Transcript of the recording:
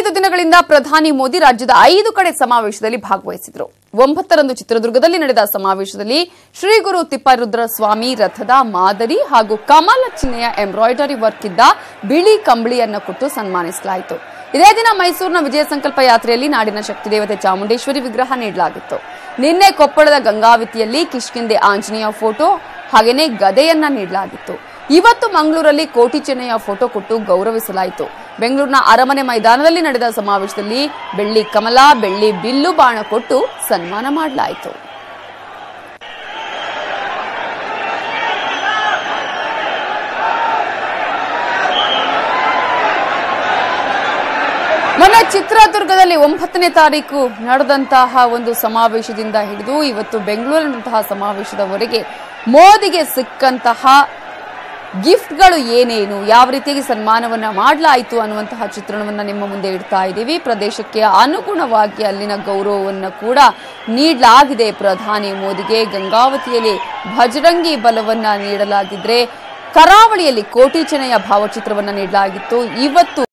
4-5 ದಿನಗಳಿಂದ ಪ್ರಧಾನಿ ಮೋದಿ ರಾಜ್ಯದ 5 ಕಡೆ ಸಮಾವೇಶದಲ್ಲಿ ಭಾಗವಹಿಸಿದರು. 9ರಂದು ಚಿತ್ರದುರ್ಗದಲ್ಲಿ ನಡೆದ ಸಮಾವೇಶದಲ್ಲಿ ಶ್ರೀ ಗುರು ತಿಪ್ಪೇರುದ್ರ ಸ್ವಾಮಿ ರಥದ ಮಾದರಿ ಹಾಗೂ ಕಮಲ ಚಿಹ್ನೆಯ ಎಂಬ್ರಾಯ್ಡರಿ ವರ್ಕ್ ಇದ್ದ ಬಿಳಿ ಕಂಬಳಿಯನ್ನು ಕೊಟ್ಟು ಸನ್ಮಾನಿಸಲಾಯಿತು. ಇದೇ ದಿನ ಮೈಸೂರಿನ ವಿಜಯ ಸಂಕಲ್ಪ ಯಾತ್ರೆಯಲ್ಲಿ ನಾಡಿನ ಶಕ್ತಿದೇವತೆ ಚಾಮುಂಡೇಶ್ವರಿ ವಿಗ್ರಹ ನೀಡಲಾಗಿತ್ತು. ನಿನ್ನೆ ಕೊಪ್ಪಳದ ಗಂಗಾವತಿಯಲ್ಲಿ ಕಿಷ್ಕಿಂಧೆ ಆಂಜನೇಯ ಫೋಟೋ ಹಾಗೆಯೇ ಗದೆಯನ್ನ ನೀಡಲಾಗಿತ್ತು. ಇವತ್ತು ಮಂಗಳೂರಲ್ಲಿ ಕೋಟಿ ಚಿಹ್ನೆಯ ಫೋಟೋ ಕೊಟ್ಟು ಗೌರವಿಸಲಾಯಿತು. ಬೆಂಗಳೂರಿನ ಅರಮನೆ ಮೈದಾನದಲ್ಲಿ ನಡೆದ ಸಮಾವೇಶದಲ್ಲಿ ಬೆಳ್ಳಿ ಕಮಲ, ಬೆಳ್ಳಿ ಬಿಲ್ಲು ಬಾಣ ಕೊಟ್ಟು ಸನ್ಮಾನ ಮಾಡಲಾಯಿತು. ಮೊನ್ನೆ ಚಿತ್ರದುರ್ಗದಲ್ಲಿ 9ನೇ ತಾರೀಕು ನಡೆದಂತಹ ಒಂದು ಸಮಾವೇಶದಿಂದ ಹಿಡಿದು ಇವತ್ತು ಬೆಂಗಳೂರಿನಂತಹ ಸಮಾವೇಶದವರೆಗೆ ಮೋದಿಗೆ ಸಿಕ್ಕಂತಹ ಗಿಫ್ಟ್ಗಳು ಏನೇನು, ಯಾವ ರೀತಿಯಾಗಿ ಸನ್ಮಾನವನ್ನ ಮಾಡಲಾಯಿತು ಅನ್ನುವಂತಹ ಚಿತ್ರಣವನ್ನ ನಿಮ್ಮ ಮುಂದೆ ಇಡ್ತಾ ಇದ್ದೀವಿ. ಪ್ರದೇಶಕ್ಕೆ ಅನುಗುಣವಾಗಿ ಅಲ್ಲಿನ ಗೌರವವನ್ನು ಕೂಡ ನೀಡಲಾಗಿದೆ. ಪ್ರಧಾನಿ ಮೋದಿಗೆ ಗಂಗಾವತಿಯಲ್ಲಿ ಭಜರಂಗಿ ಬಲವನ್ನ ನೀಡಲಾಗಿದ್ರೆ, ಕರಾವಳಿಯಲ್ಲಿ ಕೋಟಿ ಚಿಹ್ನೆಯ ಭಾವಚಿತ್ರವನ್ನ ನೀಡಲಾಗಿತ್ತು. ಇವತ್ತು